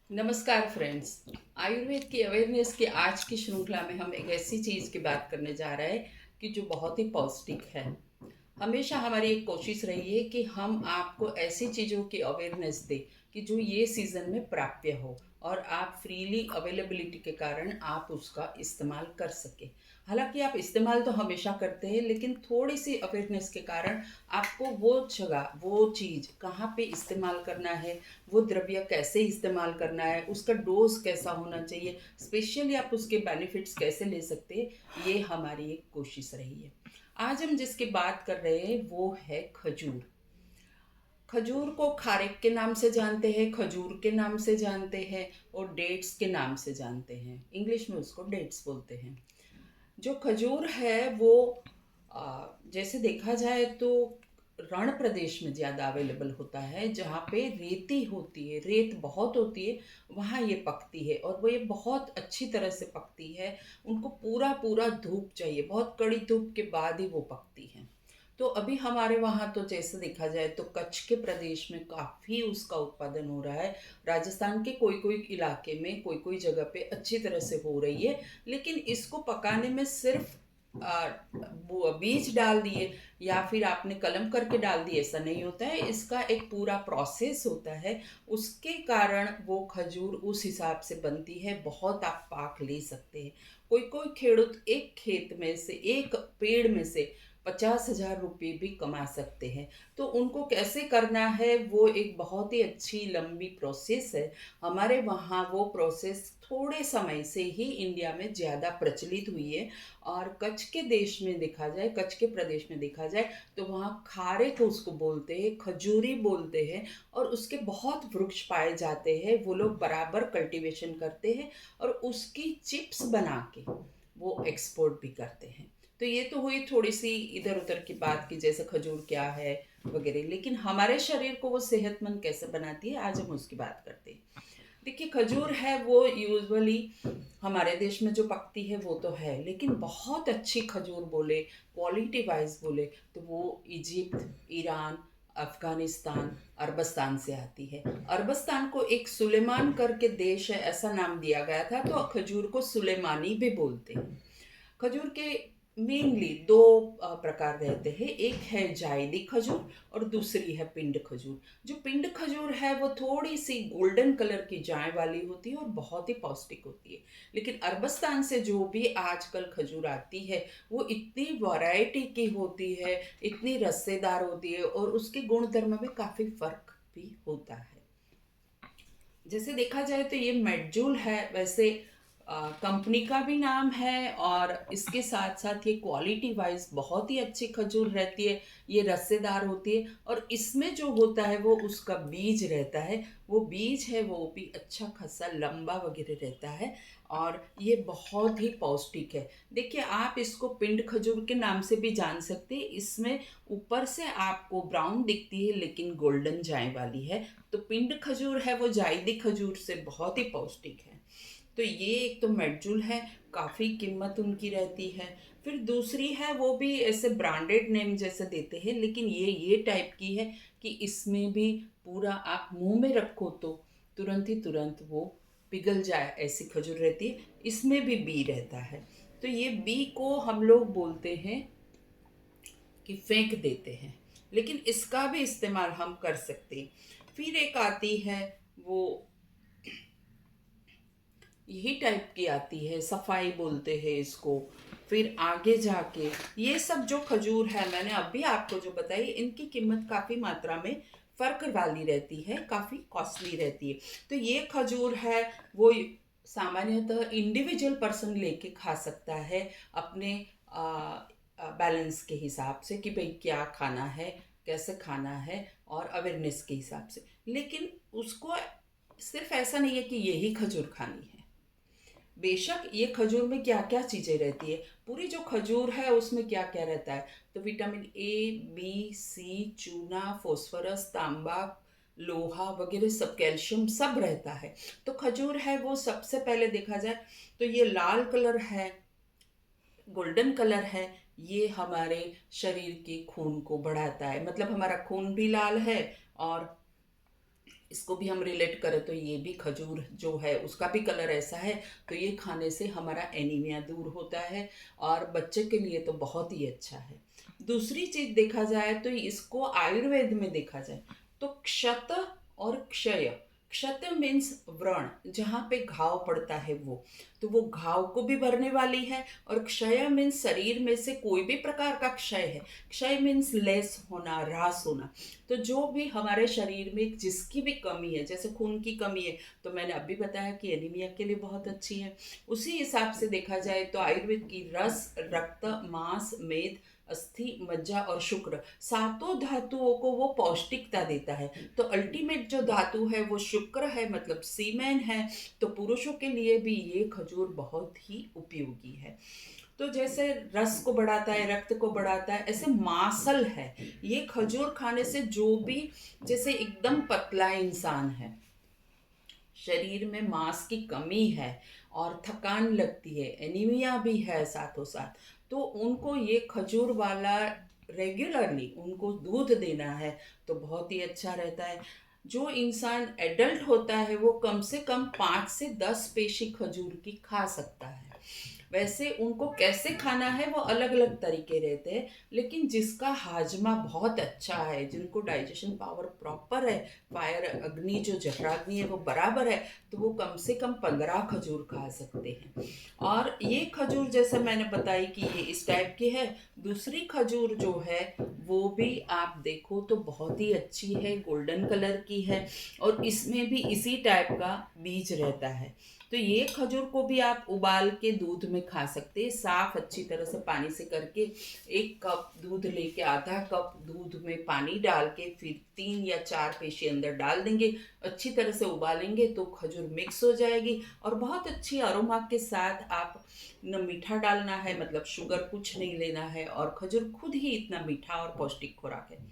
नमस्कार फ्रेंड्स। आयुर्वेद की अवेयरनेस की आज की श्रृंखला में हम एक ऐसी चीज़ की बात करने जा रहे हैं कि जो बहुत ही पौष्टिक है। हमेशा हमारी एक कोशिश रही है कि हम आपको ऐसी चीज़ों की अवेयरनेस दें कि जो ये सीज़न में प्राप्य हो और आप फ्रीली अवेलेबिलिटी के कारण आप उसका इस्तेमाल कर सकें। हालांकि आप इस्तेमाल तो हमेशा करते हैं, लेकिन थोड़ी सी अवेयरनेस के कारण आपको वो जगह वो चीज़ कहाँ पे इस्तेमाल करना है, वो द्रव्य कैसे इस्तेमाल करना है, उसका डोज कैसा होना चाहिए, स्पेशली आप उसके बेनिफिट्स कैसे ले सकते हैं, ये हमारी एक कोशिश रही है। आज हम जिसकी बात कर रहे हैं वो है खजूर। खजूर को खारेक के नाम से जानते हैं, खजूर के नाम से जानते हैं और डेट्स के नाम से जानते हैं। इंग्लिश में उसको डेट्स बोलते हैं। जो खजूर है वो जैसे देखा जाए तो रण प्रदेश में ज़्यादा अवेलेबल होता है, जहाँ पे रेती होती है, रेत बहुत होती है, वहाँ ये पकती है और वो ये बहुत अच्छी तरह से पकती है। उनको पूरा पूरा धूप चाहिए, बहुत कड़ी धूप के बाद ही वो पकती है। तो अभी हमारे वहाँ तो जैसे देखा जाए तो कच्छ के प्रदेश में काफ़ी उसका उत्पादन हो रहा है। राजस्थान के कोई कोई इलाके में कोई कोई जगह पे अच्छी तरह से हो रही है, लेकिन इसको पकाने में सिर्फ वो बीज डाल दिए या फिर आपने कलम करके डाल दिए, ऐसा नहीं होता है। इसका एक पूरा प्रोसेस होता है, उसके कारण वो खजूर उस हिसाब से बनती है। बहुत आप पाक ले सकते हैं। कोई कोई खेडूत एक खेत में से, एक पेड़ में से 50,000 रुपये भी कमा सकते हैं। तो उनको कैसे करना है वो एक बहुत ही अच्छी लंबी प्रोसेस है। हमारे वहाँ वो प्रोसेस थोड़े समय से ही इंडिया में ज़्यादा प्रचलित हुई है। और कच्छ के देश में देखा जाए, कच्छ के प्रदेश में देखा जाए तो वहाँ खारे को उसको बोलते हैं, खजूरी बोलते हैं। और उसके बहुत वृक्ष पाए जाते हैं, वो लोग बराबर कल्टीवेशन करते हैं और उसकी चिप्स बना के वो एक्सपोर्ट भी करते हैं। तो ये तो हुई थोड़ी सी इधर उधर की बात कि जैसे खजूर क्या है वगैरह, लेकिन हमारे शरीर को वो सेहतमंद कैसे बनाती है आज हम उसकी बात करते हैं। देखिए, खजूर है वो यूजुअली हमारे देश में जो पकती है वो तो है, लेकिन बहुत अच्छी खजूर बोले, क्वालिटी वाइज बोले, तो वो इजिप्ट, ईरान, अफगानिस्तान, अरबस्तान से आती है। अरबस्तान को एक सुलेमान करके देश है, ऐसा नाम दिया गया था, तो खजूर को सुलेमानी भी बोलते हैं। खजूर के मेनली दो प्रकार रहते हैं। एक है जायदी खजूर और दूसरी है पिंड खजूर। जो पिंड खजूर है वो थोड़ी सी गोल्डन कलर की जाय वाली होती है और बहुत ही पौष्टिक होती है। लेकिन अरबस्तान से जो भी आजकल खजूर आती है वो इतनी वैरायटी की होती है, इतनी रस्सेदार होती है और उसके गुण धर्म में काफ़ी फर्क भी होता है। जैसे देखा जाए तो ये मेडजूल है, वैसे कंपनी का भी नाम है और इसके साथ साथ ये क्वालिटी वाइज बहुत ही अच्छी खजूर रहती है। ये रस्सेदार होती है और इसमें जो होता है वो उसका बीज रहता है। वो बीज है वो भी अच्छा खासा लंबा वगैरह रहता है और ये बहुत ही पौष्टिक है। देखिए, आप इसको पिंड खजूर के नाम से भी जान सकते हैं। इसमें ऊपर से आपको ब्राउन दिखती है लेकिन गोल्डन जाय वाली है। तो पिंड खजूर है वो जायदी खजूर से बहुत ही पौष्टिक है। तो ये एक तो मेडजूल है, काफ़ी कीमत उनकी रहती है। फिर दूसरी है वो भी ऐसे ब्रांडेड नेम जैसे देते हैं, लेकिन ये टाइप की है कि इसमें भी पूरा आप मुंह में रखो तो तुरंत ही तुरंत वो पिघल जाए, ऐसी खजूर रहती है। इसमें भी बी रहता है। तो ये बी को हम लोग बोलते हैं कि फेंक देते हैं, लेकिन इसका भी इस्तेमाल हम कर सकते हैं। फिर एक आती है वो यही टाइप की आती है, सफाई बोलते हैं इसको। फिर आगे जाके ये सब जो खजूर है मैंने अभी आपको जो बताई, इनकी कीमत काफ़ी मात्रा में फ़र्क वाली रहती है, काफ़ी कॉस्टली रहती है। तो ये खजूर है वो सामान्यतः इंडिविजुअल पर्सन लेके खा सकता है अपने बैलेंस के हिसाब से कि भाई क्या खाना है, कैसे खाना है और अवेयरनेस के हिसाब से। लेकिन उसको सिर्फ ऐसा नहीं है कि यही खजूर खानी है। बेशक ये खजूर में क्या क्या चीज़ें रहती है, पूरी जो खजूर है उसमें क्या क्या रहता है। तो विटामिन ए, बी, सी, चूना, फॉस्फोरस, तांबा, लोहा वगैरह सब, कैल्शियम सब रहता है। तो खजूर है वो सबसे पहले देखा जाए तो ये लाल कलर है, गोल्डन कलर है। ये हमारे शरीर के खून को बढ़ाता है, मतलब हमारा खून भी लाल है और इसको भी हम रिलेट करें तो ये भी खजूर जो है उसका भी कलर ऐसा है, तो ये खाने से हमारा एनीमिया दूर होता है और बच्चे के लिए तो बहुत ही अच्छा है। दूसरी चीज देखा जाए तो इसको आयुर्वेद में देखा जाए तो क्षत और क्षय, क्षत मीन्स व्रण, जहाँ पे घाव पड़ता है वो, तो वो घाव को भी भरने वाली है। और क्षय मीन्स शरीर में से कोई भी प्रकार का क्षय है, क्षय मीन्स लेस होना, ह्रास होना। तो जो भी हमारे शरीर में जिसकी भी कमी है, जैसे खून की कमी है तो मैंने अभी बताया कि एनीमिया के लिए बहुत अच्छी है। उसी हिसाब से देखा जाए तो आयुर्वेद की रस, रक्त, मांस, मेद, अस्थि, मज्जा और शुक्र, सातों धातुओं को वो पौष्टिकता देता है। तो अल्टीमेट जो धातु है वो शुक्र है, मतलब सीमेन है। तो पुरुषों के लिए भी ये खजूर बहुत ही उपयोगी है। तो जैसे रस को बढ़ाता है, रक्त को बढ़ाता है, ऐसे मांसल है ये खजूर खाने से। जो भी जैसे एकदम पतला इंसान है, शरीर में मांस की कमी है और थकान लगती है, एनीमिया भी है साथों साथ, तो उनको ये खजूर वाला रेगुलरली उनको दूध देना है तो बहुत ही अच्छा रहता है। जो इंसान एडल्ट होता है वो कम से कम 5 से 10 पेशी खजूर की खा सकता है। वैसे उनको कैसे खाना है वो अलग अलग तरीके रहते हैं, लेकिन जिसका हाजमा बहुत अच्छा है, जिनको डाइजेशन पावर प्रॉपर है, फायर अग्नि जो जठराग्नि है वो बराबर है, तो वो कम से कम 15 खजूर खा सकते हैं। और ये खजूर जैसे मैंने बताई कि ये इस टाइप की है। दूसरी खजूर जो है वो भी आप देखो तो बहुत ही अच्छी है, गोल्डन कलर की है और इसमें भी इसी टाइप का बीज रहता है। तो ये खजूर को भी आप उबाल के दूध में खा सकते हैं, साफ अच्छी तरह से पानी से करके। 1 कप दूध लेके आधा कप दूध में पानी डाल के फिर 3 या 4 पेशी अंदर डाल देंगे, अच्छी तरह से उबालेंगे तो खजूर मिक्स हो जाएगी और बहुत अच्छी अरोमा के साथ। आप न मीठा डालना है, मतलब शुगर कुछ नहीं लेना है, और खजूर खुद ही इतना मीठा और पौष्टिक खुराक है,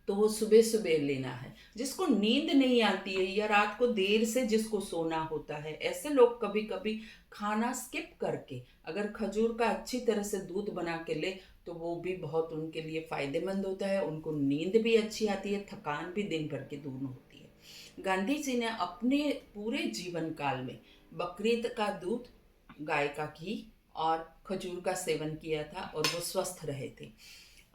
तो वो सुबह सुबह लेना है। जिसको नींद नहीं आती है या रात को देर से जिसको सोना होता है, ऐसे लोग कभी कभी खाना स्किप करके अगर खजूर का अच्छी तरह से दूध बना के ले तो वो भी बहुत उनके लिए फायदेमंद होता है। उनको नींद भी अच्छी आती है, थकान भी दिन भर की दूर होती है। गांधी जी ने अपने पूरे जीवन काल में बकरीद का दूध, गाय का घी और खजूर का सेवन किया था और वो स्वस्थ रहे थे।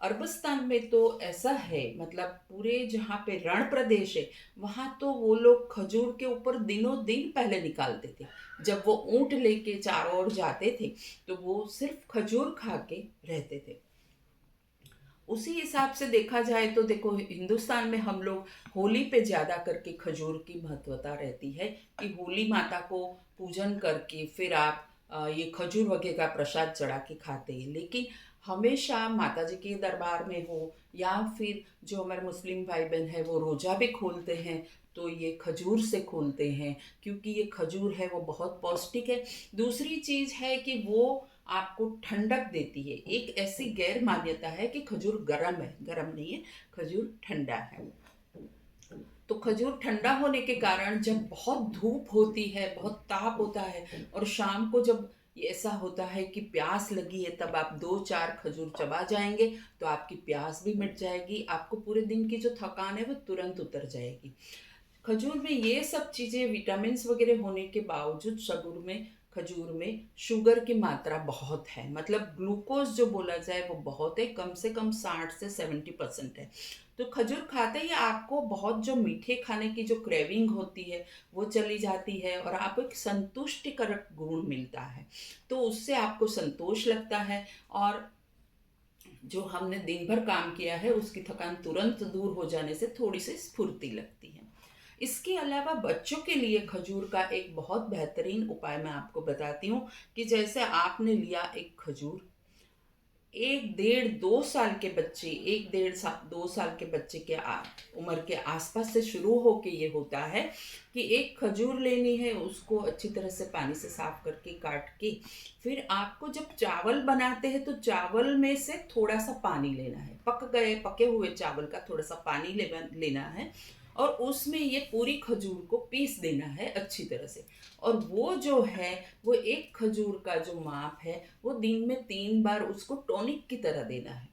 अरबस्तान में तो ऐसा है, मतलब पूरे जहाँ पे रण प्रदेश है वहाँ तो वो लोग खजूर के ऊपर दिनों दिन पहले निकालते थे। जब वो ऊंट लेके चारों ओर जाते थे तो वो सिर्फ खजूर खा के रहते थे। उसी हिसाब से देखा जाए तो देखो हिंदुस्तान में हम लोग होली पे ज्यादा करके खजूर की महत्वता रहती है कि होली माता को पूजन करके फिर आप ये खजूर वगैरह का प्रसाद चढ़ा के खाते हैं। लेकिन हमेशा माता जी के दरबार में हो या फिर जो हमारे मुस्लिम भाई बहन है वो रोजा भी खोलते हैं तो ये खजूर से खोलते हैं, क्योंकि ये खजूर है वो बहुत पौष्टिक है। दूसरी चीज है कि वो आपको ठंडक देती है। एक ऐसी गैर मान्यता है कि खजूर गर्म है, गर्म नहीं है, खजूर ठंडा है। तो खजूर ठंडा होने के कारण जब बहुत धूप होती है, बहुत ताप होता है और शाम को जब ये ऐसा होता है कि प्यास लगी है, तब आप 2-4 खजूर चबा जाएंगे तो आपकी प्यास भी मिट जाएगी, आपको पूरे दिन की जो थकान है वो तुरंत उतर जाएगी। खजूर में ये सब चीज़ें विटामिन्स वगैरह होने के बावजूद खजूर में शुगर की मात्रा बहुत है, मतलब ग्लूकोज जो बोला जाए वो बहुत है, कम से कम 60 से 70% है। तो खजूर खाते ही आपको बहुत जो मीठे खाने की जो क्रेविंग होती है वो चली जाती है और आपको एक संतुष्टिकारक गुण मिलता है। तो उससे आपको संतोष लगता है और जो हमने दिन भर काम किया है उसकी थकान तुरंत दूर हो जाने से थोड़ी सी स्फूर्ति लगती है। इसके अलावा बच्चों के लिए खजूर का एक बहुत बेहतरीन उपाय मैं आपको बताती हूँ कि जैसे आपने लिया एक खजूर, 1 डेढ़ 2 साल के बच्चे, 1 डेढ़ 2 साल के बच्चे के उम्र के आसपास से शुरू होके ये होता है कि एक खजूर लेनी है, उसको अच्छी तरह से पानी से साफ करके काट के फिर आपको जब चावल बनाते हैं तो चावल में से थोड़ा सा पानी लेना है, पके हुए चावल का थोड़ा सा पानी लेना है और उसमें ये पूरी खजूर को पीस देना है अच्छी तरह से। और वो जो है वो एक खजूर का जो माप है वो दिन में 3 बार उसको टॉनिक की तरह देना है।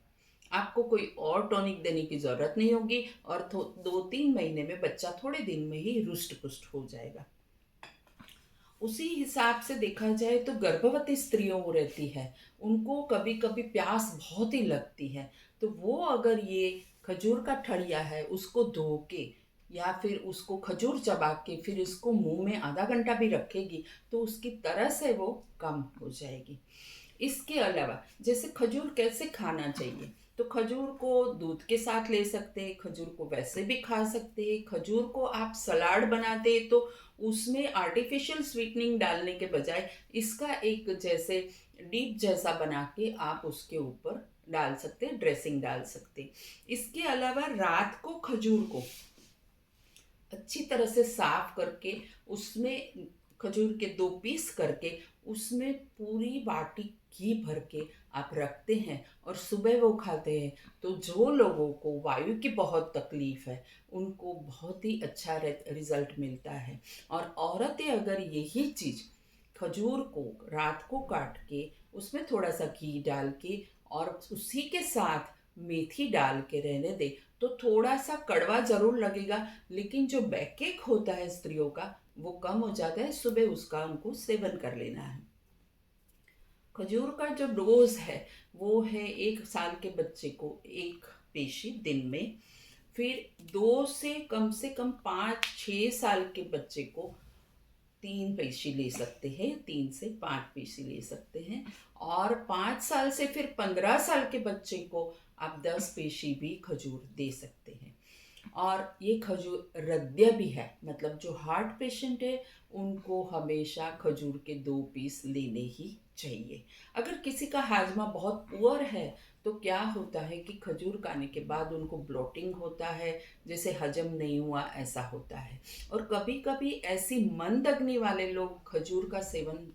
आपको कोई और टॉनिक देने की ज़रूरत नहीं होगी और 2-3 महीने में बच्चा थोड़े दिन में ही रुष्ट पुष्ट हो जाएगा। उसी हिसाब से देखा जाए तो गर्भवती स्त्रियों को रहती है, उनको कभी कभी प्यास बहुत ही लगती है, तो वो अगर ये खजूर का ठड़िया है उसको धो के या फिर उसको खजूर चबा के फिर इसको मुंह में आधा घंटा भी रखेगी तो उसकी तरस है वो कम हो जाएगी। इसके अलावा जैसे खजूर कैसे खाना चाहिए, तो खजूर को दूध के साथ ले सकते हैं, खजूर को वैसे भी खा सकते हैं। खजूर को आप सलाद बनाते हैं तो उसमें आर्टिफिशियल स्वीटनिंग डालने के बजाय इसका एक जैसे डीप जैसा बना के आप उसके ऊपर डाल सकते हैं, ड्रेसिंग डाल सकते हैं। इसके अलावा रात को खजूर को अच्छी तरह से साफ करके उसमें खजूर के 2 पीस करके उसमें पूरी बाटी घी भर के आप रखते हैं और सुबह वो खाते हैं, तो जो लोगों को वायु की बहुत तकलीफ है उनको बहुत ही अच्छा रिजल्ट मिलता है। और औरतें अगर यही चीज़ खजूर को रात को काट के उसमें थोड़ा सा घी डाल के और उसी के साथ मेथी डाल के रहने दे तो थोड़ा सा कड़वा ज़रूर लगेगा, लेकिन जो बैकएक होता है स्त्रियों का वो कम हो जाता है। सुबह उसका उनको सेवन कर लेना है। खजूर का जो डोज है वो है 1 साल के बच्चे को 1 पेशी दिन में, फिर 2 से कम 5-6 साल के बच्चे को 3 पेशी ले सकते हैं, 3 से 5 पेशी ले सकते हैं। और 5 साल से फिर 15 साल के बच्चे को आप 10 पेशी भी खजूर दे सकते हैं। और ये खजूर रद्य भी है, मतलब जो हार्ट पेशेंट है उनको हमेशा खजूर के 2 पीस लेने ही चाहिए। अगर किसी का हाजमा बहुत पुअर है तो क्या होता है कि खजूर खाने के बाद उनको ब्लोटिंग होता है, जैसे हजम नहीं हुआ ऐसा होता है। और कभी कभी ऐसी मंद अग्नि वाले लोग खजूर का सेवन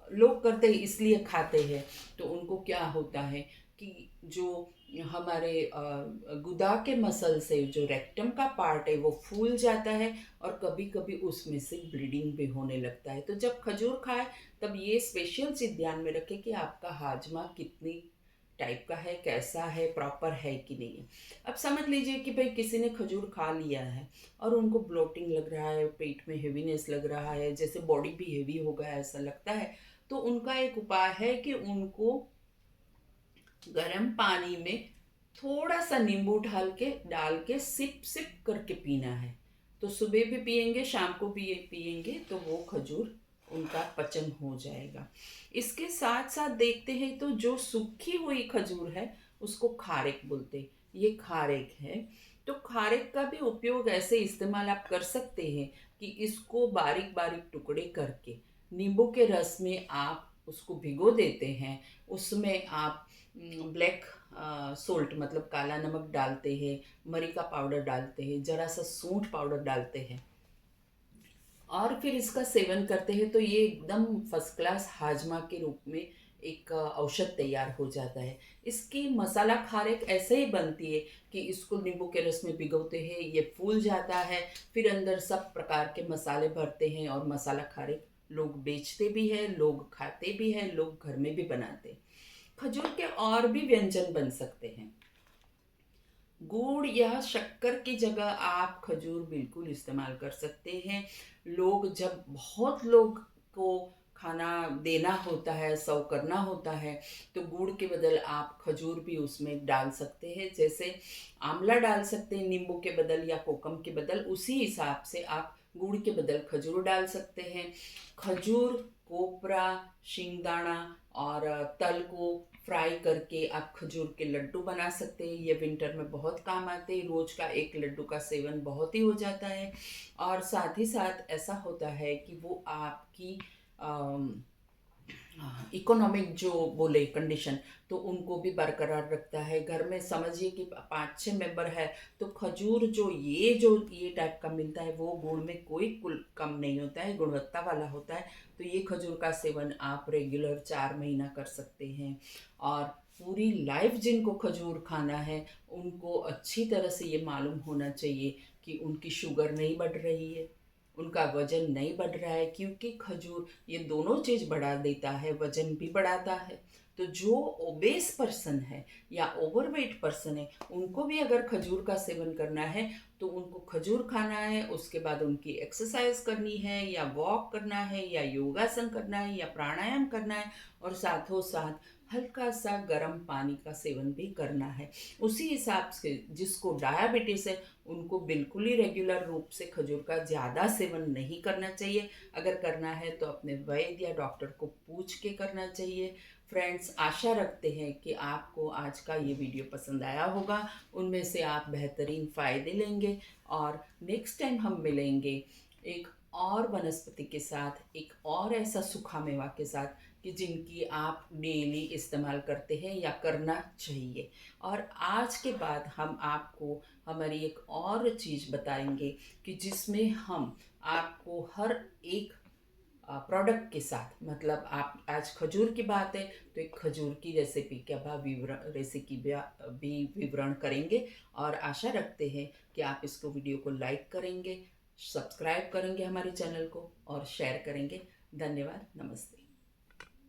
लोग करते हैं इसलिए खाते हैं, तो उनको क्या होता है कि जो हमारे गुदा के मसल से जो रेक्टम का पार्ट है वो फूल जाता है और कभी कभी उसमें से ब्लीडिंग भी होने लगता है। तो जब खजूर खाए तब ये स्पेशल चीज़ ध्यान में रखें कि आपका हाजमा कितनी टाइप का है, कैसा है, प्रॉपर है कि नहीं है। अब समझ लीजिए कि भाई किसी ने खजूर खा लिया है और उनको ब्लोटिंग लग रहा है, पेट में हेवीनेस लग रहा है, जैसे बॉडी भी हेवी हो गया ऐसा लगता है, तो उनका एक उपाय है कि उनको गर्म पानी में थोड़ा सा नींबू डाल के सिप सिप करके पीना है। तो सुबह भी पियेंगे, शाम को भी ये पियेंगे तो वो खजूर उनका पचन हो जाएगा। इसके साथ साथ देखते हैं तो जो सूखी हुई खजूर है उसको खारेक बोलते हैं। ये खारेक है, तो खारेक का भी उपयोग ऐसे इस्तेमाल आप कर सकते हैं कि इसको बारीक बारीक टुकड़े करके नींबू के रस में आप उसको भिगो देते हैं, उसमें आप ब्लैक सोल्ट मतलब काला नमक डालते हैं, मरी का पाउडर डालते हैं, ज़रा सा सूंठ पाउडर डालते हैं और फिर इसका सेवन करते हैं, तो ये एकदम फर्स्ट क्लास हाजमा के रूप में एक औषध तैयार हो जाता है। इसकी मसाला खारेक ऐसे ही बनती है कि इसको नींबू के रस में भिगोते हैं, ये फूल जाता है, फिर अंदर सब प्रकार के मसाले भरते हैं और मसाला खारेक लोग बेचते भी हैं, लोग खाते भी हैं, लोग घर में भी बनाते हैं। खजूर के और भी व्यंजन बन सकते हैं। गुड़ या शक्कर की जगह आप खजूर बिल्कुल इस्तेमाल कर सकते हैं। लोग जब बहुत लोग को खाना देना होता है, सर्व करना होता है, तो गुड़ के बदल आप खजूर भी उसमें डाल सकते हैं। जैसे आंवला डाल सकते हैं नींबू के बदल या कोकम के बदल, उसी हिसाब से आप गुड़ के बदल खजूर डाल सकते हैं। खजूर, कोपरा, शिंगदाना और तल को फ्राई करके आप खजूर के लड्डू बना सकते हैं। ये विंटर में बहुत काम आते हैं, रोज़ का एक लड्डू का सेवन बहुत ही हो जाता है। और साथ ही साथ ऐसा होता है कि वो आपकी इकोनॉमिक जो बोले कंडीशन, तो उनको भी बरकरार रखता है। घर में समझिए कि 5-6 मेंबर है, तो खजूर जो ये टाइप का मिलता है वो गुण में कोई कुल कम नहीं होता है, गुणवत्ता वाला होता है। तो ये खजूर का सेवन आप रेगुलर 4 महीना कर सकते हैं। और पूरी लाइफ जिनको खजूर खाना है उनको अच्छी तरह से ये मालूम होना चाहिए कि उनकी शुगर नहीं बढ़ रही है, उनका वजन नहीं बढ़ रहा है, क्योंकि खजूर ये दोनों चीज़ बढ़ा देता है, वजन भी बढ़ाता है। तो जो ओबेस पर्सन है या ओवरवेट पर्सन है, उनको भी अगर खजूर का सेवन करना है तो उनको खजूर खाना है, उसके बाद उनकी एक्सरसाइज करनी है या वॉक करना है या योगासन करना है या प्राणायाम करना है, और साथों साथ हल्का सा गर्म पानी का सेवन भी करना है। उसी हिसाब से जिसको डायबिटीज़ है उनको बिल्कुल ही रेगुलर रूप से खजूर का ज़्यादा सेवन नहीं करना चाहिए। अगर करना है तो अपने वैद्य या डॉक्टर को पूछ के करना चाहिए। फ्रेंड्स, आशा रखते हैं कि आपको आज का ये वीडियो पसंद आया होगा, उनमें से आप बेहतरीन फ़ायदे लेंगे, और नेक्स्ट टाइम हम मिलेंगे एक और वनस्पति के साथ, एक और ऐसा सूखा मेवा के साथ कि जिनकी आप डेली इस्तेमाल करते हैं या करना चाहिए। और आज के बाद हम आपको हमारी एक और चीज़ बताएंगे कि जिसमें हम आपको हर एक प्रोडक्ट के साथ, मतलब आप आज खजूर की बात है तो एक खजूर की रेसिपी का विवरण रेसिपी भी विवरण करेंगे। और आशा रखते हैं कि आप इसको वीडियो को लाइक करेंगे, सब्सक्राइब करेंगे हमारे चैनल को और शेयर करेंगे। धन्यवाद, नमस्ते।